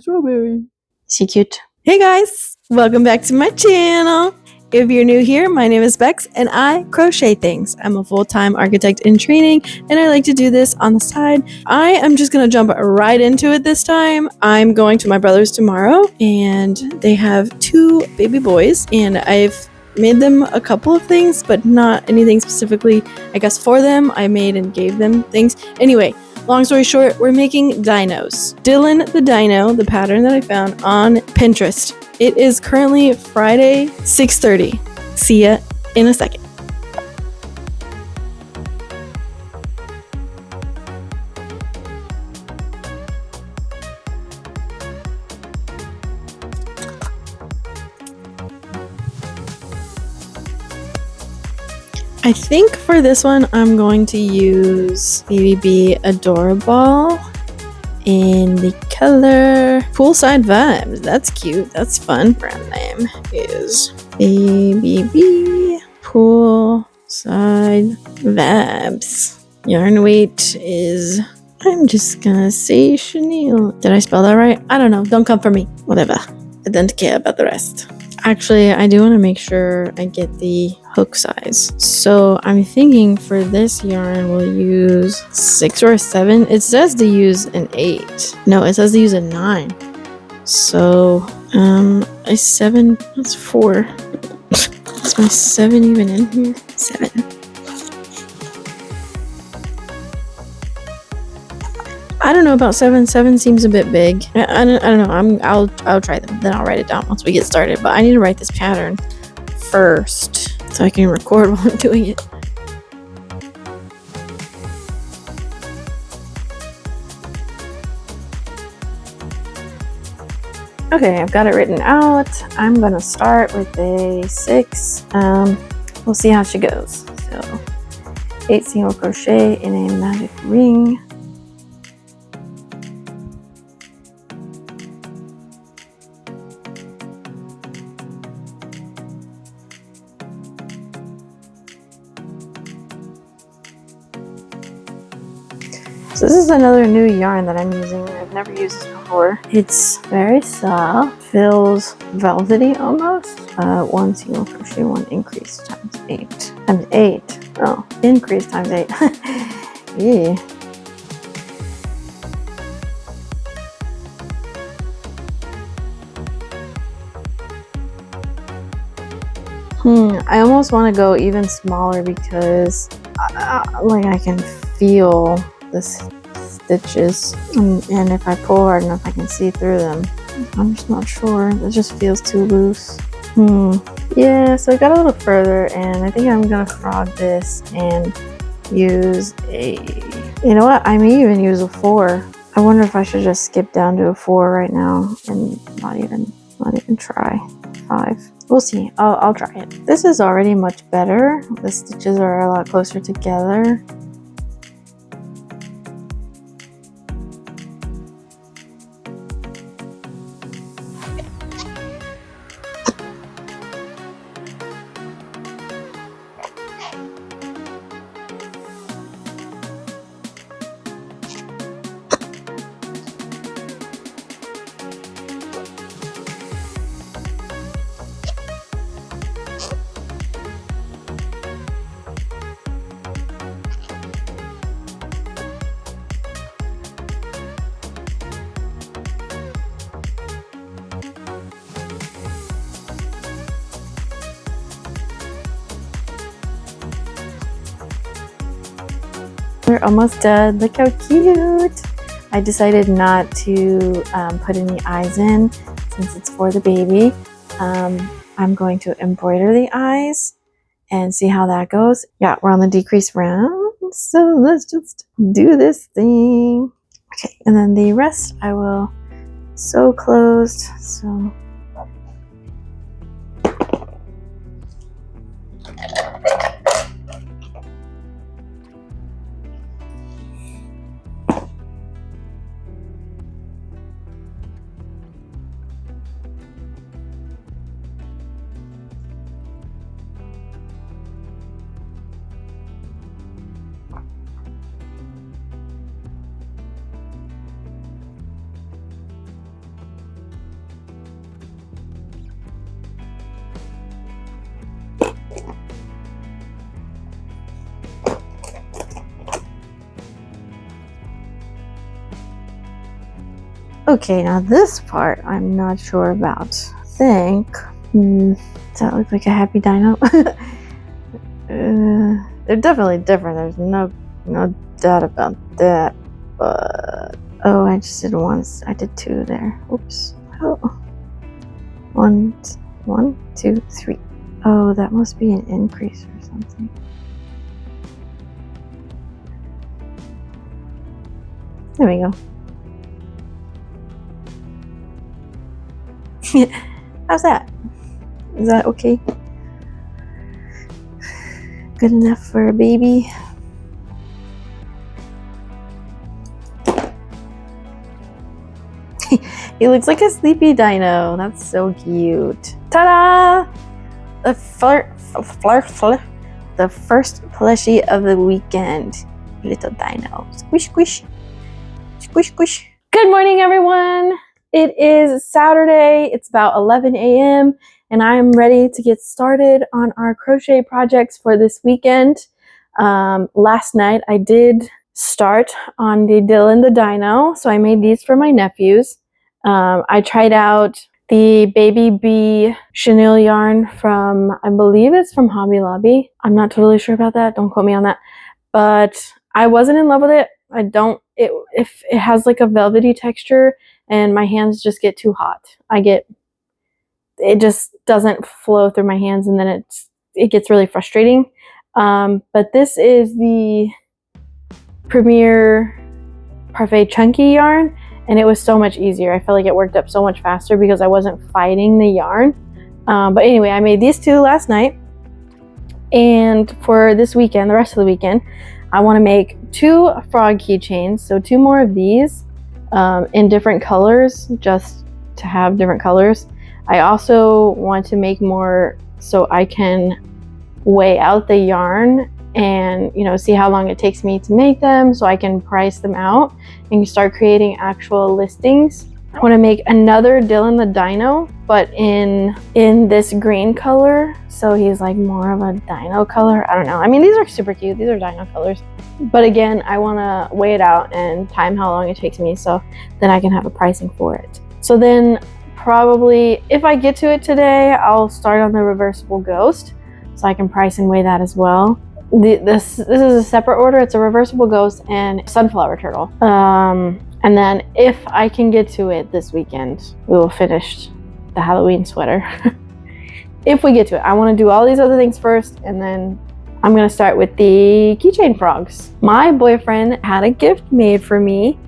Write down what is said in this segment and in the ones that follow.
Strawberry. Is he cute? Hey guys, welcome back to my channel. If you're new here, my name is Bex and I crochet things. I'm a full-time architect in training and I like to do this on the side. I am just gonna jump right into it this time. I'm going to my brother's tomorrow and they have 2 baby boys and I've made them a couple of things, but not anything specifically, I guess, for them. I made and gave them things. Anyway, long story short, we're making dinos. Dylan the Dino, the pattern that I found on Pinterest. It is currently Friday, 6:30. See ya in a second. I think for this one, I'm going to use Baby Adorable in the color Poolside Vibes. That's cute. That's fun. Brand name is Baby Poolside Vibes. Yarn weight is, I'm just gonna say chenille. Did I spell that right? I don't know. Don't come for me. Whatever. I don't care about the rest. Actually, I do want to make sure I get the hook size. So I'm thinking for this yarn, we'll use 6 or a 7. It says to use an 8. No, it says to use a 9. So, a 7, that's 4. Is my 7 even in here? 7. I don't know about 7. 7 seems a bit big. I don't know. I'll try them. Then I'll write it down once we get started. But I need to write this pattern first so I can record while I'm doing it. Okay, I've got it written out. I'm gonna start with a 6. We'll see how she goes. So 8 single crochet in a magic ring. So this is another new yarn that I'm using. I've never used this before. It's very soft, feels velvety almost. 1 single crochet, 1 increase times 8. Times 8. Oh, increase times 8. Yeah. I almost want to go even smaller because I can feel the stitches and if I pull hard enough I can see through them. I'm just not sure. It just feels too loose. Yeah, so I got a little further and I think I'm gonna frog this and use a, you know what, I may even use a 4. I wonder if I should just skip down to a 4 right now and not even try 5. We'll see. I'll try it. This is already much better. The stitches are a lot closer together. We're almost done. Look how cute. I decided not to put any eyes in since it's for the baby. I'm going to embroider the eyes and see how that goes. Yeah, we're on the decrease round, so let's just do this thing. Okay, and then the rest I will sew closed. So Okay, now this part I'm not sure about. I think, does that look like a happy dino? They're definitely different. There's no doubt about that. But oh, I just did one. I did two there. Oops. Oh. 1, 2, 3. Oh, that must be an increase or something. There we go. How's that? Is that okay? Good enough for a baby? He looks like a sleepy dino. That's so cute. Ta-da! The first plushie of the weekend. Little dino. Squish, squish. Squish, squish. Good morning, everyone. It is Saturday. It's about 11 a.m. and I am ready to get started on our crochet projects for this weekend. Last night I did start on the Dylan the Dino, so I made these for my nephews. I tried out the Baby Bee chenille yarn from, I believe it's from Hobby Lobby. I'm not totally sure about that. Don't quote me on that. But I wasn't in love with it. If it has like a velvety texture and my hands just get too hot. It just doesn't flow through my hands and then it gets really frustrating. But this is the Premier Parfait Chunky yarn. And it was so much easier. I felt like it worked up so much faster because I wasn't fighting the yarn. But anyway, I made these two last night. And for this weekend, the rest of the weekend, I want to make 2 frog keychains. So 2 more of these in different colors, just to have different colors. I also want to make more so I can weigh out the yarn and see how long it takes me to make them so I can price them out and start creating actual listings. I want to make another Dylan the Dino, but in this green color, so he's like more of a dino color. I don't know. I mean, these are super cute. These are dino colors. But again, I want to weigh it out and time how long it takes me so then I can have a pricing for it. So then probably if I get to it today, I'll start on the reversible ghost so I can price and weigh that as well. This is a separate order. It's a reversible ghost and sunflower turtle. And then if I can get to it this weekend, we will finish the Halloween sweater. If we get to it. I want to do all these other things first, and then I'm going to start with the keychain frogs. My boyfriend had a gift made for me,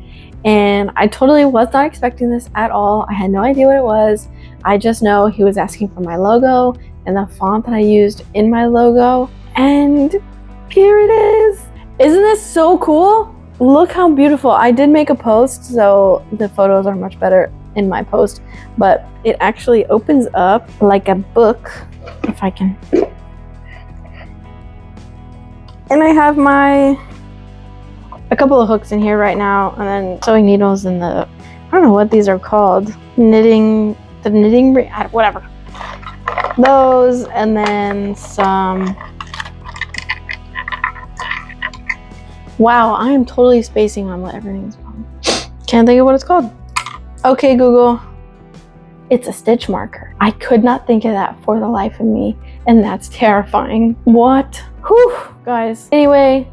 and I totally was not expecting this at all. I had no idea what it was. I just know he was asking for my logo and the font that I used in my logo. And here it is. Isn't this so cool? Look how beautiful. I did make a post, so the photos are much better in my post, but it actually opens up like a book, if I can. And I have a couple of hooks in here right now, and then sewing needles in I don't know what these are called. Whatever. Those, and then some. Wow, I am totally spacing on what everything's called. Can't think of what it's called. Okay, Google. It's a stitch marker. I could not think of that for the life of me, and that's terrifying. What? Whew, guys. Anyway,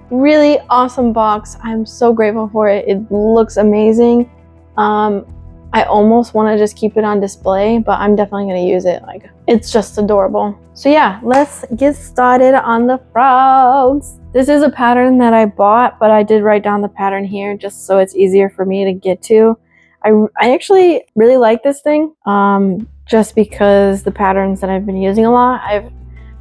really awesome box. I'm so grateful for it. It looks amazing. I almost want to just keep it on display, but I'm definitely going to use it. Like, it's just adorable. So yeah, let's get started on the frogs. This is a pattern that I bought, but I did write down the pattern here just so it's easier for me to get to. I actually really like this thing, just because the patterns that I've been using a lot, I've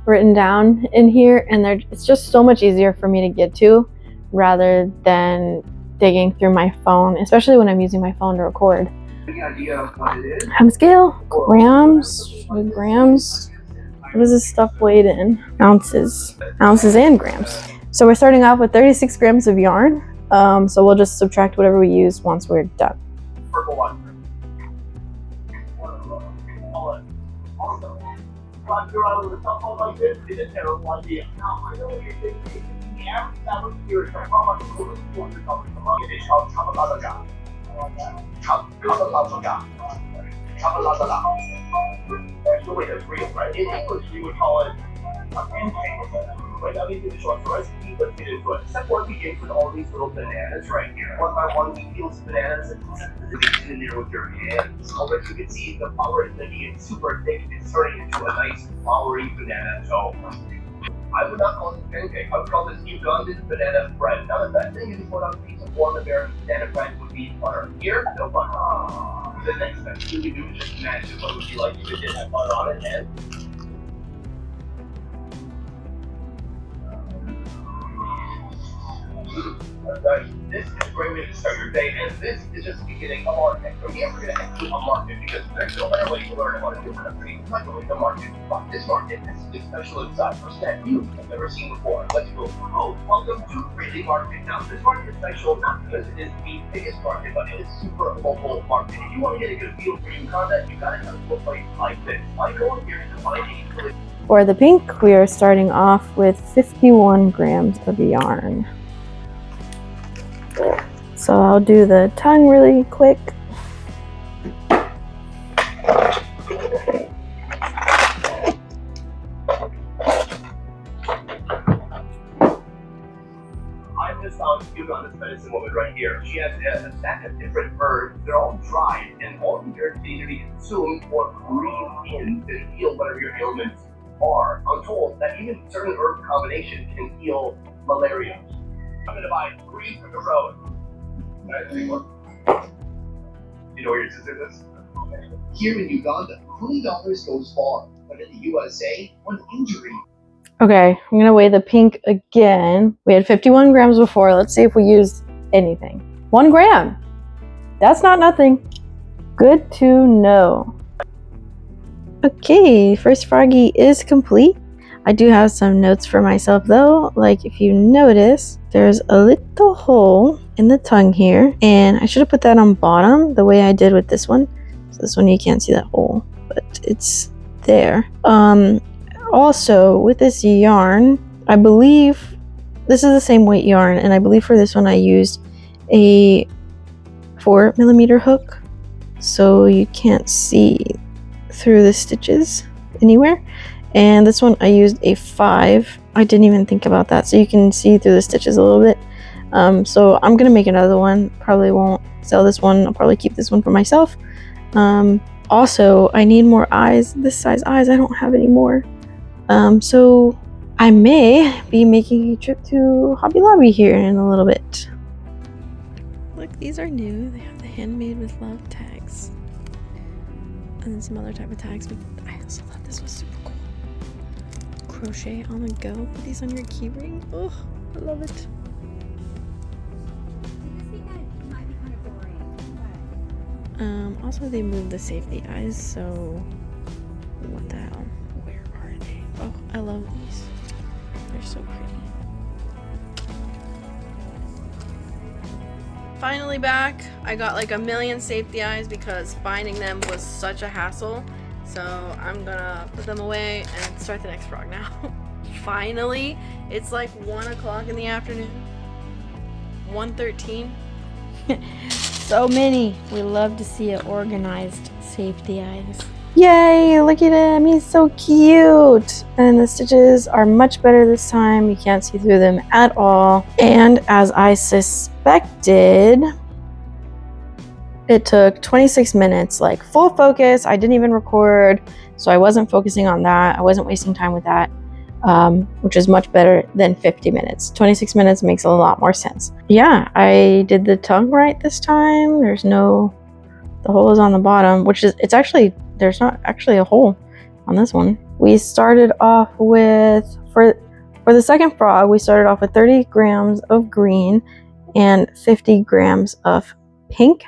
written down in here, and it's just so much easier for me to get to rather than digging through my phone, especially when I'm using my phone to record. Any idea of what it is? Time scale, grams. What is this stuff weighed in? Ounces and grams. So we're starting off with 36 grams of yarn. So we'll just subtract whatever we use once we're done. There's no way that's real, right? In English, we would call it a pancake. Right now, these are the short recipe, let's get into it. Step one begins with all these little bananas right here. One by one, we peel some bananas and get in there with your hands. Already you can see the flour is getting super thick. It's turning into a nice floury banana dough. I would not call this pancake. I would call this Ugandan banana bread. Now, the best thing is what on a piece of warm American banana bread would be butter. Here, no butter. The next best thing you do is just imagine what it would be like if you did have butter on it and right. This is a great way to start your day, and this is just the beginning of our day. From here, we're going to head to a market because there's no better way to learn how to do country like going to market. But this market has something special inside for snack you have never seen before. Let's go. Oh, welcome to Really Market. Now, this market is special not because it is the biggest market, but it is super local market. If you want to get a good feel for Uganda, you got to come to a place like this. I go in here to find a For the pink, we are starting off with 51 grams of yarn. So I'll do the tongue really quick. I just found Uganda's medicine woman right here. She has a stack of different herbs. They're all dried, and all the herbs can either be consumed or breathed in to heal whatever your ailments are. I'm told that even certain herb combinations can heal malaria. I'm gonna buy 3 from the road. You know where your sister is? Here in Uganda, $20 goes far, but in the USA, one injury. Okay, I'm gonna weigh the pink again. We had 51 grams before. Let's see if we used anything. 1 gram. That's not nothing. Good to know. Okay, first froggy is complete. I do have some notes for myself though. Like if you notice, there's a little hole in the tongue here, and I should have put that on bottom the way I did with this one. So this one you can't see that hole, but it's there. Also with this yarn, I believe this is the same weight yarn, and I believe for this one I used a 4mm hook, so you can't see through the stitches anywhere. And this one I used a 5. I didn't even think about that, so you can see through the stitches a little bit. So I'm gonna make another one. Probably won't sell this one. I'll probably keep this one for myself. Also, I need more eyes. This size eyes, I don't have any more. So I may be making a trip to Hobby Lobby here in a little bit. Look, these are new. They have the handmade with love tags. And then some other type of tags, but I also thought this was super cool. Crochet on the go. Put these on your keyring. Oh, I love it. Also they moved the safety eyes, so what the hell? Where are they? Oh, I love these. They're so pretty. Finally back. I got like a million safety eyes because finding them was such a hassle. So I'm gonna put them away and start the next frog now. Finally, it's like 1 o'clock in the afternoon. 1:13. So many. We love to see it organized safety eyes. Yay, look at him, he's so cute. And the stitches are much better this time. You can't see through them at all. And as I suspected, it took 26 minutes, like full focus. I didn't even record, so I wasn't focusing on that. I wasn't wasting time with that, which is much better than 50 minutes. 26 minutes makes a lot more sense. Yeah, I did the tongue right this time. The hole is on the bottom, which is, there's not actually a hole on this one. We started off with, for the second frog, we started off with 30 grams of green and 50 grams of pink.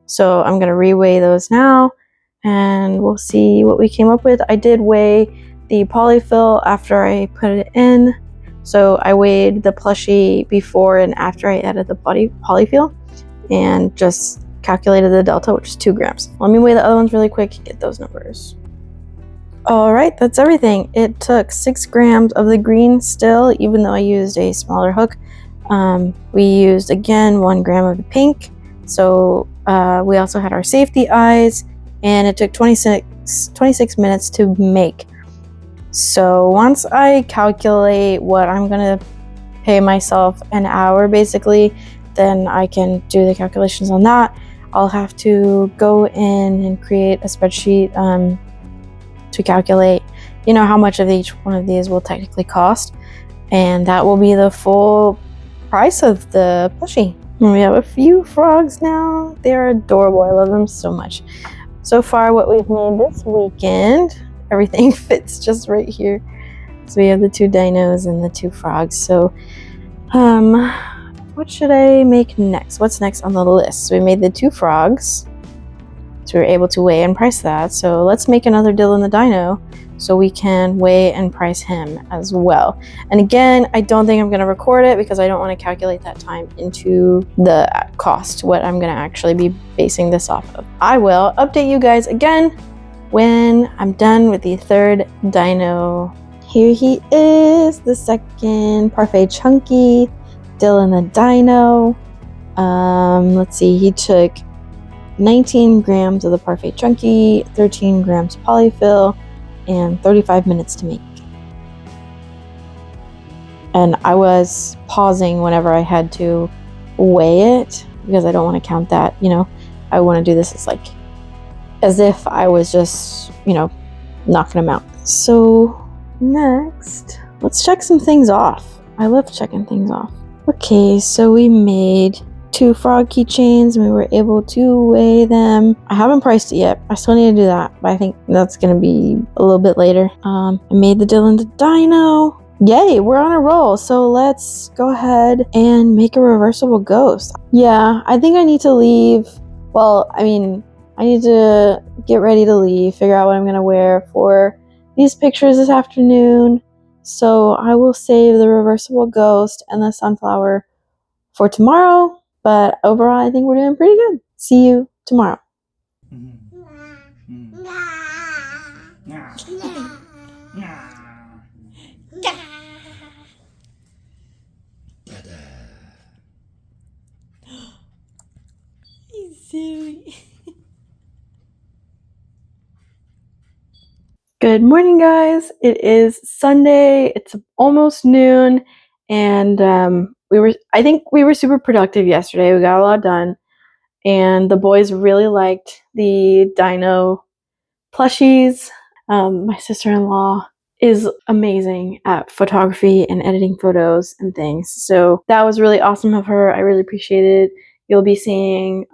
So I'm gonna reweigh those now and we'll see what we came up with. I did weigh the polyfill after I put it in. So I weighed the plushie before and after I added the polyfill and just calculated the delta, which is 2 grams. Let me weigh the other ones really quick and get those numbers. All right, that's everything. It took 6 grams of the green still, even though I used a smaller hook. We used again 1 gram of the pink, So we also had our safety eyes, and it took 26 minutes to make. So once I calculate what I'm gonna pay myself an hour basically, then I can do the calculations on that. I'll have to go in and create a spreadsheet to calculate, you know, how much of each one of these will technically cost, and that will be the full price of the plushie. And we have a few frogs now. They're adorable. I love them so much. So far, what we've made this weekend, everything fits just right here. So we have the 2 dinos and the 2 frogs. So what should I make next? What's next on the list? So we made the 2 frogs. So we were able to weigh and price that. So let's make another Dylan the Dino so we can weigh and price him as well. And again, I don't think I'm going to record it because I don't want to calculate that time into the cost, what I'm going to actually be basing this off of. I will update you guys again when I'm done with the 3rd dino. Here he is, the 2nd Parfait Chunky Dylan the Dino. Let's see, he took 19 grams of the Parfait Chunky, 13 grams polyfill, and 35 minutes to make. And I was pausing whenever I had to weigh it because I don't want to count that, you know. I want to do this as if I was just, you know, knocking them out. So next, let's check some things off. I love checking things off. Okay, so we made 2 frog keychains and we were able to weigh them. I haven't priced it yet. I still need to do that, but I think that's gonna be a little bit later. I made the Dylan the Dino. Yay, we're on a roll. So let's go ahead and make a reversible ghost. Yeah, I think I need to leave. Well, I mean, I need to get ready to leave, figure out what I'm gonna wear for these pictures this afternoon. So I will save the reversible ghost and the sunflower for tomorrow. But overall, I think we're doing pretty good. See you tomorrow. He's silly. Good morning, guys. It is Sunday. It's almost noon, and I think we were super productive yesterday. We got a lot done, and the boys really liked the dino plushies. My sister-in-law is amazing at photography and editing photos and things, so that was really awesome of her. I really appreciate it. You'll be seeing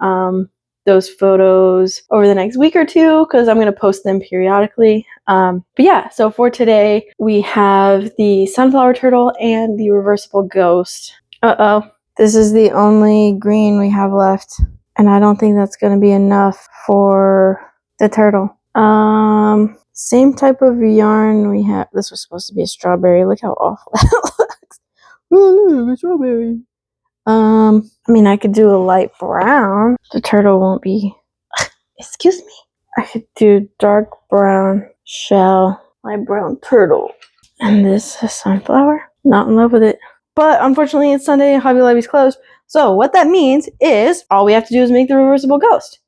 those photos over the next week or 2 because I'm going to post them periodically. But yeah, so for today, we have the sunflower turtle and the reversible ghost. Uh-oh. This is the only green we have left, and I don't think that's going to be enough for the turtle. Same type of yarn we have. This was supposed to be a strawberry. Look how awful that looks. Oh, look, a strawberry. I mean, I could do a light brown. The turtle won't be... Excuse me. I could do dark brown shell, light brown turtle. And this is sunflower. Not in love with it. But unfortunately, it's Sunday and Hobby Lobby's closed. So what that means is all we have to do is make the reversible ghost.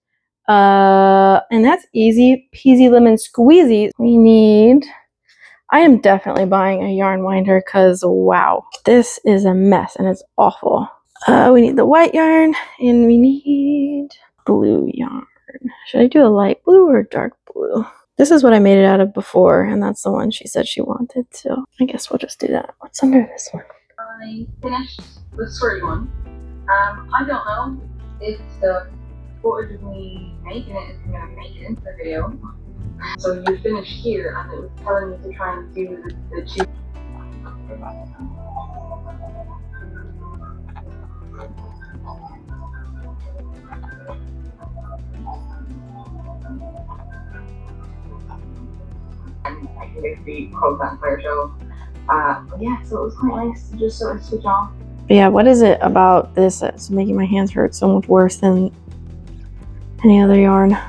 And that's easy peasy lemon squeezy. We need... I am definitely buying a yarn winder because, wow, this is a mess and it's awful. We need the white yarn and we need blue yarn. Should I do a light blue or a dark blue? This is what I made it out of before, and that's the one she said she wanted, so I guess we'll just do that. What's under this one? I finished the squirty one. I don't know if the footage of me making it is going to make it into the video. So you finished here, and it was telling me to try and do the two. And I can basically close that entire show. But yeah, so it was quite nice to just sort of switch off. But yeah, what is it about this that's making my hands hurt so much worse than any other yarn? I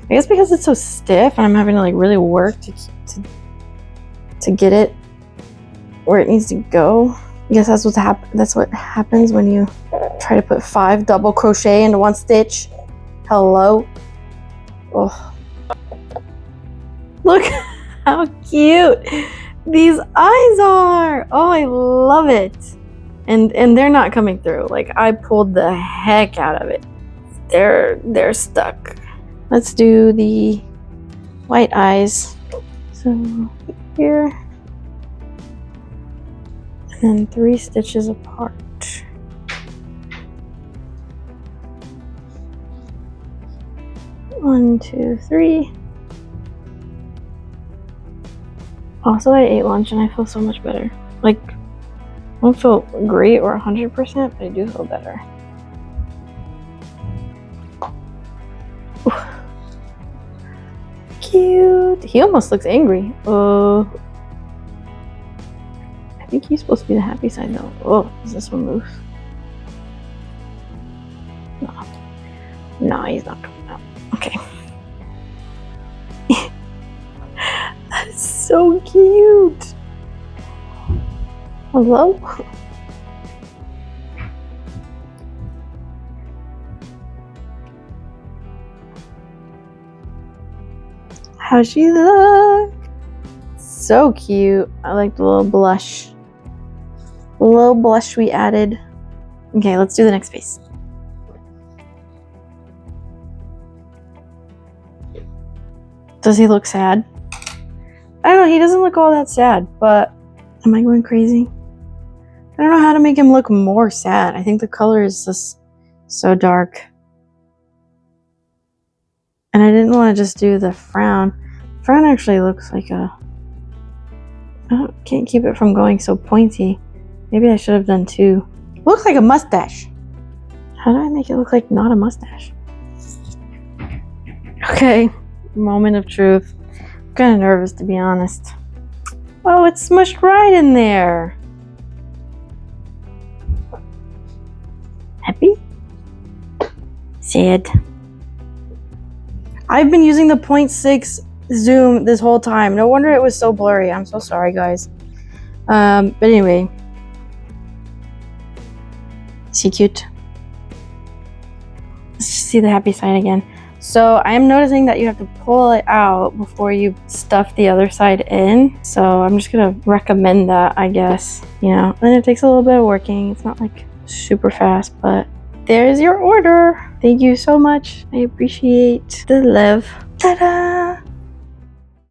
guess because it's so stiff and I'm having to like really work to get it where it needs to go. I guess that's what happens when you Try to put 5 double crochet into 1 stitch. Hello. Oh. Look how cute these eyes are. Oh, I love it. And they're not coming through. Like, I pulled the heck out of it. They're stuck. Let's do the white eyes. So here. And then 3 stitches apart. One, 2, 3. Also, I ate lunch and I feel so much better. Like, I don't feel great or 100%, but I do feel better. Ooh. Cute. He almost looks angry. I think he's supposed to be the happy side though. Oh, does this one move? No, he's not coming out. Okay. That is so cute. Hello? How's she look? So cute. I like the little blush. The little blush we added. Okay, let's do the next face. Does he look sad? I don't know, he doesn't look all that sad, but am I going crazy? I don't know how to make him look more sad. I think the color is just so dark. And I didn't want to just do the frown. Frown actually looks like a... I can't keep it from going so pointy. Maybe I should have done 2. Looks like a mustache. How do I make it look like not a mustache? Okay, moment of truth. I'm kind of nervous, to be honest. Oh, it's smushed right in there. Happy? Sad. I've been using the 0.6 zoom this whole time. No wonder it was so blurry. I'm so sorry, guys. But anyway. Is he cute? Let's just see the happy side again. So I am noticing that you have to pull it out before you stuff the other side in. So I'm just gonna recommend that, I guess. You know, and it takes a little bit of working. It's not like super fast, but there's your order. Thank you so much. I appreciate the love. Ta-da!